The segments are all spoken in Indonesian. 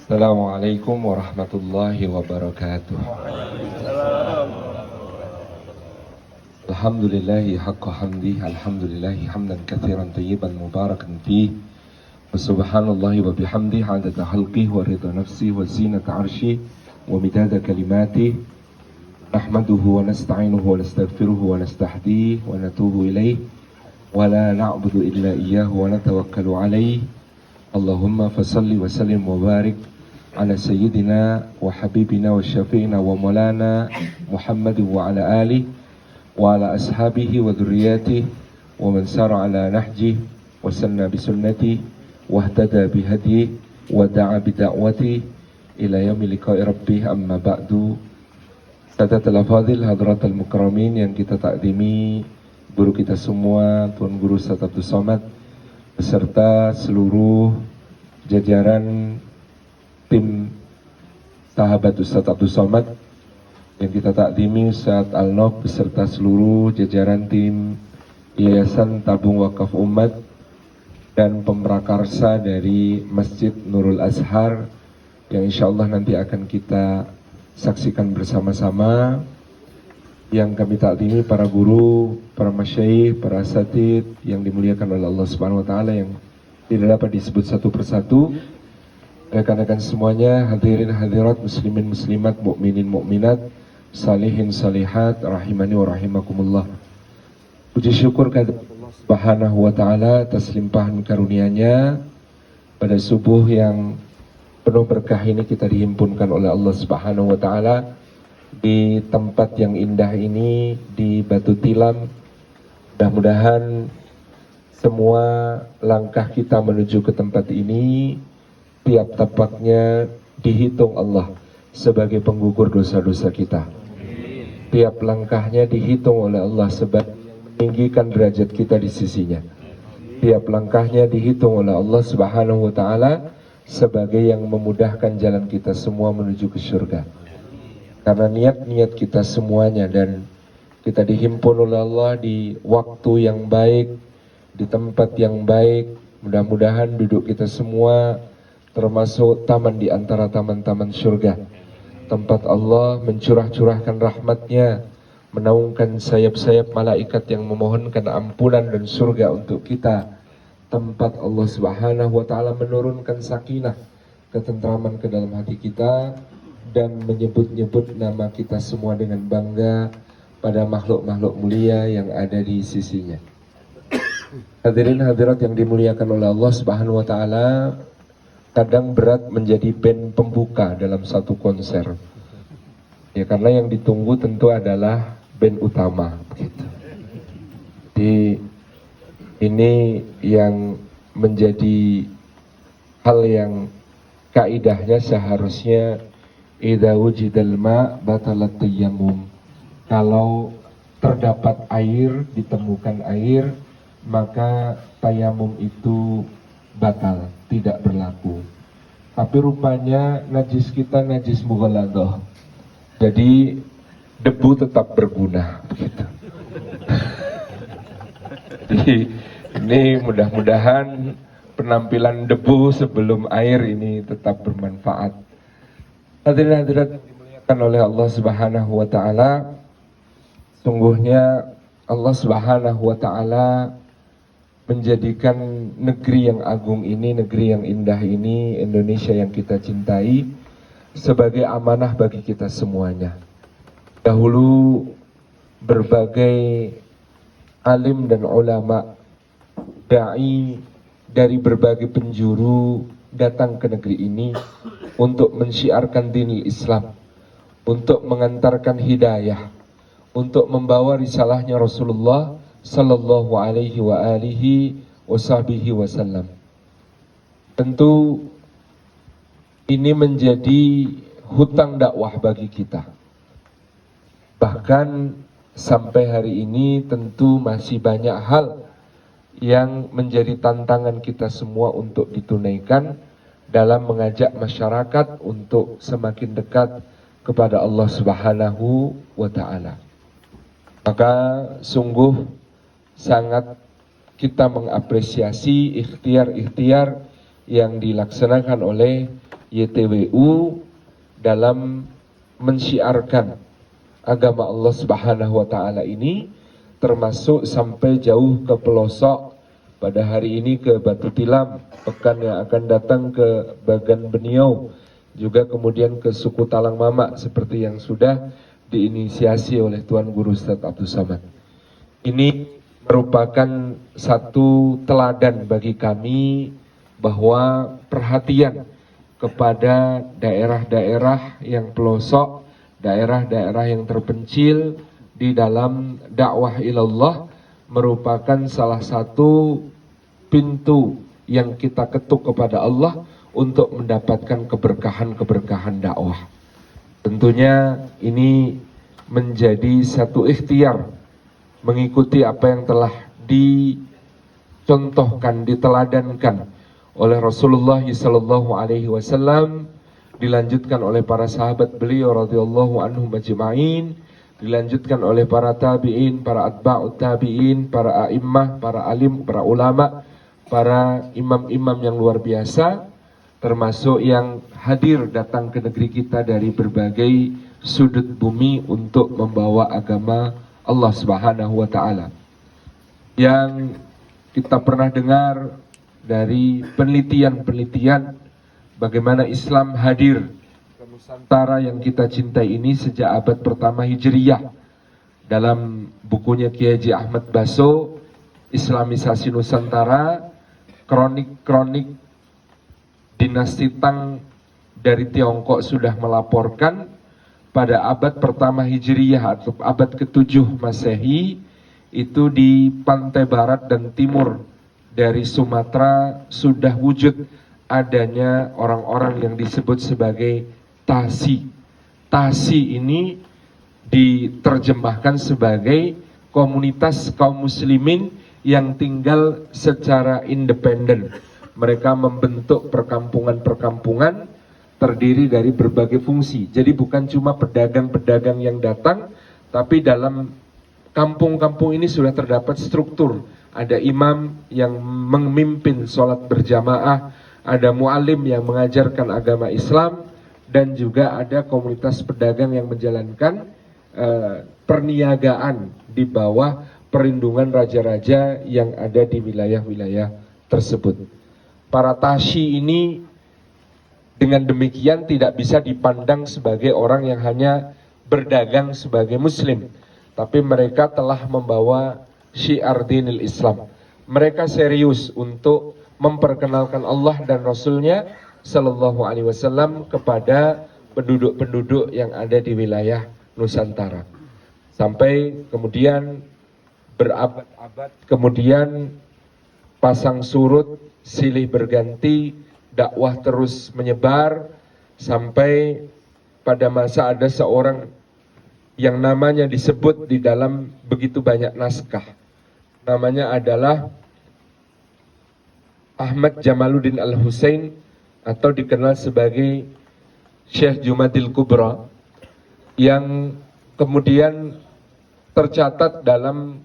Assalamualaikum warahmatullahi wabarakatuh. Alhamdulillahi haqqa hamdi, alhamdulillahi hamdan katsiran tayyiban mubarakan fih. Wa subhanallahi wa bihamdi adada khalqih wa ridha nafsi wa zinata arshi wa midada kalimati. Nahmaduhu wa nasta'inuhu wa nastaghfiruhu wa nastahdihi wa natubu ilaih. Wa la na'budu illa iyyahu wa natawakkalu alaih. Allahumma fasalli wa sallim wa barik ala sayyidina wa habibina wa syafi'ina wa maulana Muhammad wa ala alihi wa ala ashabihi wa dhurriyyatihi wa man sara ala nahjihi wa sanna bi sunnatihi wa ihtada bi hadihi wa da'a bi da'watihi ila yaumil liqa'i rabbih, amma ba'du. Sadatul fadil hadratul mukramin yang kita takdimi, guru kita semua, Tuan Guru Ustaz Abdus Somad beserta seluruh jajaran tim sahabat Ustaz Abdus Somad yang kita takdimi, Ustaz Al-Nof beserta seluruh jajaran tim Yayasan Tabung Wakaf Umat dan pemrakarsa dari Masjid Nurul Azhar yang insya Allah nanti akan kita saksikan bersama-sama. Yang kami takdimi para guru, para masyayikh, para asatid yang dimuliakan oleh Allah Subhanahu wa taala yang tidak dapat disebut satu persatu. Rekan-rekan semuanya, hadirin hadirat, muslimin muslimat, mukminin mukminat, salihin salihat, rahimani wa rahimakumullah. Puji syukur kepada Allah Subhanahu wa taala atas limpahan karunia-Nya pada subuh yang penuh berkah ini kita dihimpunkan oleh Allah Subhanahu wa taala di tempat yang indah ini di Batu Tilam. Mudah-mudahan semua langkah kita menuju ke tempat ini, tiap tapaknya dihitung Allah sebagai penggugur dosa-dosa kita. Tiap langkahnya dihitung oleh Allah sebagai meninggikan derajat kita di sisinya. Tiap langkahnya dihitung oleh Allah Subhanahu wa taala sebagai yang memudahkan jalan kita semua menuju ke surga. Karena niat-niat kita semuanya dan kita dihimpun oleh Allah di waktu yang baik, di tempat yang baik. Mudah-mudahan duduk kita semua termasuk taman di antara taman-taman surga, tempat Allah mencurah-curahkan rahmatnya, menaungkan sayap-sayap malaikat yang memohonkan ampunan dan surga untuk kita, tempat Allah Subhanahu wa taala menurunkan sakinah, ketentraman ke dalam hati kita dan menyebut-nyebut nama kita semua dengan bangga pada makhluk-makhluk mulia yang ada di sisinya. Hadirin hadirat yang dimuliakan oleh Allah Subhanahu wa taala, kadang berat menjadi band pembuka dalam satu konser. Ya, karena yang ditunggu tentu adalah band utama gitu. Jadi ini yang menjadi hal yang kaidahnya seharusnya idza wujidal ma batalat tayammum. Kalau terdapat air, ditemukan air, maka tayamum itu batal, tidak berlaku. Tapi rupanya najis kita najis mughaladhah. Jadi debu tetap berguna gitu. Jadi ini mudah-mudahan penampilan debu sebelum air ini tetap bermanfaat. Hadirin hadirat yang dimuliakan oleh Allah Subhanahu wa taala, sungguhnya Allah Subhanahu wa taala menjadikan negeri yang agung ini, negeri yang indah ini, Indonesia yang kita cintai, sebagai amanah bagi kita semuanya. Dahulu berbagai alim dan ulama, da'i dari berbagai penjuru datang ke negeri ini untuk mensyiarkan dinul Islam, untuk mengantarkan hidayah, untuk membawa risalahnya Rasulullah sallallahu alaihi wa alihi wasahbihi wasallam. Tentu ini menjadi hutang dakwah bagi kita. Bahkan sampai hari ini tentu masih banyak hal yang menjadi tantangan kita semua untuk ditunaikan dalam mengajak masyarakat untuk semakin dekat kepada Allah Subhanahu wa taala. Maka sungguh sangat kita mengapresiasi ikhtiar-ikhtiar yang dilaksanakan oleh YTWU dalam mensyiarkan agama Allah Subhanahu wa taala ini, termasuk sampai jauh ke pelosok, pada hari ini ke Batu Tilam, pekan yang akan datang ke Bagan Beniau, juga kemudian ke suku Talang Mama seperti yang sudah diinisiasi oleh Tuan Guru Ustadz Abdul Samad. Ini merupakan satu teladan bagi kami bahwa perhatian kepada daerah-daerah yang pelosok, daerah-daerah yang terpencil di dalam dakwah ilallah merupakan salah satu pintu yang kita ketuk kepada Allah untuk mendapatkan keberkahan-keberkahan dakwah. Tentunya ini menjadi satu ikhtiar mengikuti apa yang telah dicontohkan, diteladankan oleh Rasulullah SAW, dilanjutkan oleh para sahabat beliau radhiyallahu anhum ajma'in, dilanjutkan oleh para tabi'in, para atba'ut tabi'in, para a'immah, para alim, para ulama, para imam-imam yang luar biasa, termasuk yang hadir datang ke negeri kita dari berbagai sudut bumi untuk membawa agama Allah Subhanahu wa taala. Yang kita pernah dengar dari penelitian-penelitian bagaimana Islam hadir ke Nusantara yang kita cintai ini sejak abad pertama Hijriyah. Dalam bukunya Kiai Haji Ahmad Baso, Islamisasi Nusantara, kronik-kronik dinasti Tang dari Tiongkok sudah melaporkan pada abad pertama Hijriyah atau abad ke-7 Masehi, itu di pantai barat dan timur dari Sumatera sudah wujud adanya orang-orang yang disebut sebagai Tasi. Tasi ini diterjemahkan sebagai komunitas kaum muslimin yang tinggal secara independen. Mereka membentuk perkampungan-perkampungan terdiri dari berbagai fungsi. Jadi bukan cuma pedagang-pedagang yang datang, tapi dalam kampung-kampung ini sudah terdapat struktur. Ada imam yang memimpin sholat berjamaah, ada mu'alim yang mengajarkan agama Islam, dan juga ada komunitas pedagang yang menjalankan perniagaan di bawah perlindungan raja-raja yang ada di wilayah-wilayah tersebut. Para tashi ini dengan demikian tidak bisa dipandang sebagai orang yang hanya berdagang sebagai muslim, tapi mereka telah membawa syiar dinil Islam. Mereka serius untuk memperkenalkan Allah dan Rasulnya Sallallahu Alaihi Wasallam kepada penduduk-penduduk yang ada di wilayah Nusantara. Sampai kemudian berabad-abad kemudian pasang surut, silih berganti, dakwah terus menyebar sampai pada masa ada seorang yang namanya disebut di dalam begitu banyak naskah. Namanya adalah Ahmad Jamaluddin Al-Husain atau dikenal sebagai Syekh Jumadil Kubra, yang kemudian tercatat dalam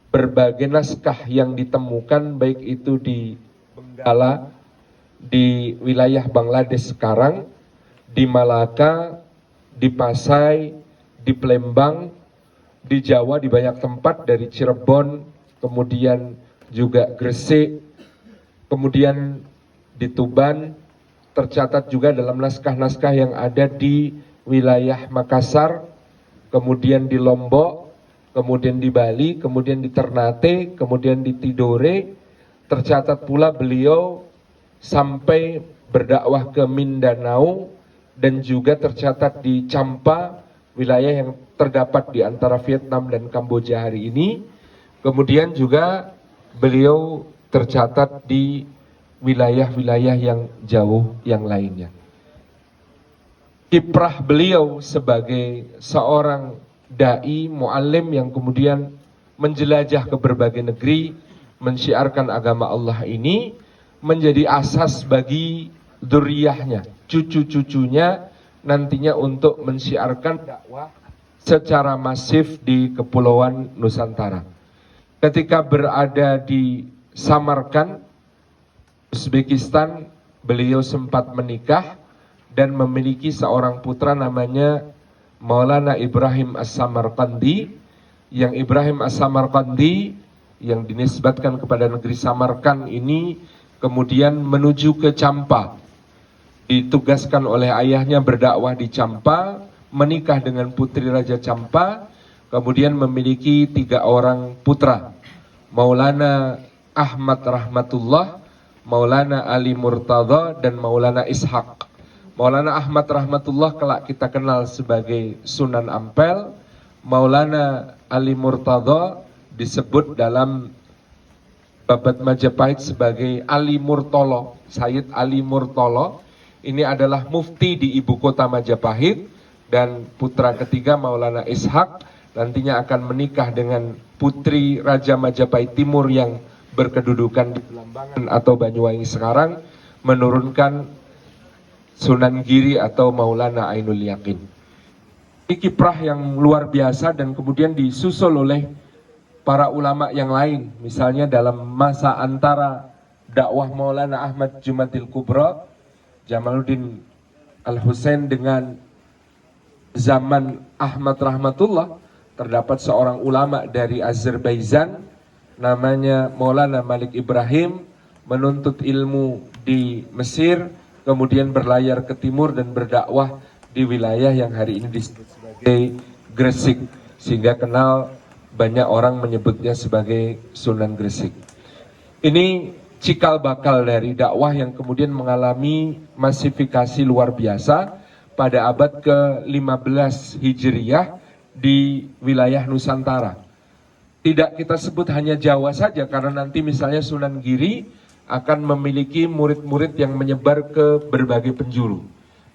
berbagai naskah yang ditemukan baik itu di Benggala, di wilayah Bangladesh sekarang, di Malaka, di Pasai, di Palembang, di Jawa di banyak tempat, dari Cirebon, kemudian juga Gresik, kemudian di Tuban, tercatat juga dalam naskah-naskah yang ada di wilayah Makassar, kemudian di Lombok, kemudian di Bali, kemudian di Ternate, kemudian di Tidore. Tercatat pula beliau sampai berdakwah ke Mindanao dan juga tercatat di Champa, wilayah yang terdapat di antara Vietnam dan Kamboja hari ini. Kemudian juga beliau tercatat di wilayah-wilayah yang jauh yang lainnya. Kiprah beliau sebagai seorang dai, mu'alim yang kemudian menjelajah ke berbagai negeri, mensyiarkan agama Allah ini, menjadi asas bagi dzurriyyahnya, cucu-cucunya nantinya untuk mensyiarkan dakwah secara masif di Kepulauan Nusantara. Ketika berada di Samarkand, Uzbekistan, beliau sempat menikah dan memiliki seorang putra namanya Maulana Ibrahim As-Samarqandi, yang Ibrahim As-Samarqandi yang dinisbatkan kepada negeri Samarkand ini kemudian menuju ke Champa. Ditugaskan oleh ayahnya berdakwah di Champa, menikah dengan putri Raja Champa, kemudian memiliki 3 orang putra, Maulana Ahmad Rahmatullah, Maulana Ali Murtadha, dan Maulana Ishaq. Maulana Ahmad Rahmatullah kelak kita kenal sebagai Sunan Ampel. Maulana Ali Murtadha disebut dalam Babat Majapahit sebagai Ali Murtolo, Sayyid Ali Murtolo. Ini adalah mufti di ibu kota Majapahit. Dan putra ketiga Maulana Ishaq nantinya akan menikah dengan putri Raja Majapahit Timur yang berkedudukan di Belambangan atau Banyuwangi sekarang, menurunkan Sunan Giri atau Maulana Ainul Yakin. Ini kiprah yang luar biasa dan kemudian disusul oleh para ulama yang lain. Misalnya dalam masa antara dakwah Maulana Ahmad Jumatil Kubra, Jamaluddin Al-Husain dengan zaman Ahmad Rahmatullah, terdapat seorang ulama dari Azerbaijan namanya Maulana Malik Ibrahim, menuntut ilmu di Mesir, kemudian berlayar ke timur dan berdakwah di wilayah yang hari ini disebut sebagai Gresik, sehingga kenal banyak orang menyebutnya sebagai Sunan Gresik. Ini cikal bakal dari dakwah yang kemudian mengalami masifikasi luar biasa pada abad ke-15 Hijriyah di wilayah Nusantara. Tidak kita sebut hanya Jawa saja, karena nanti misalnya Sunan Giri akan memiliki murid-murid yang menyebar ke berbagai penjuru.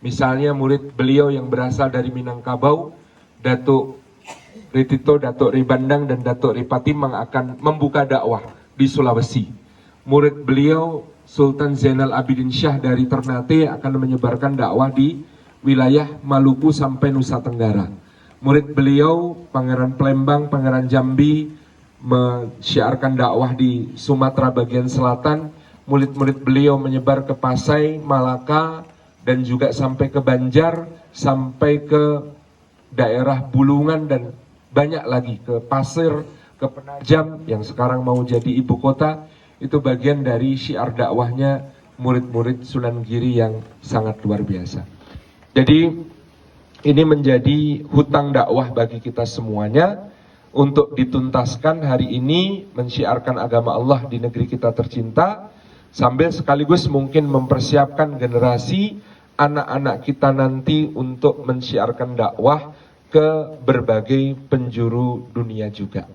Misalnya murid beliau yang berasal dari Minangkabau, Datuk Ritito, Datuk Ribandang, dan Datuk Ripatimang akan membuka dakwah di Sulawesi. Murid beliau Sultan Zainal Abidin Syah dari Ternate akan menyebarkan dakwah di wilayah Maluku sampai Nusa Tenggara. Murid beliau Pangeran Plembang, Pangeran Jambi mensyiarkan dakwah di Sumatera bagian selatan. Murid-murid beliau menyebar ke Pasai, Malaka, dan juga sampai ke Banjar, sampai ke daerah Bulungan, dan banyak lagi, ke Pasir, ke Penajam yang sekarang mau jadi ibu kota. Itu bagian dari syiar dakwahnya murid-murid Sunan Giri yang sangat luar biasa. Jadi ini menjadi hutang dakwah bagi kita semuanya untuk dituntaskan hari ini, mensyiarkan agama Allah di negeri kita tercinta, sambil sekaligus mungkin mempersiapkan generasi anak-anak kita nanti untuk mensyiarkan dakwah ke berbagai penjuru dunia juga.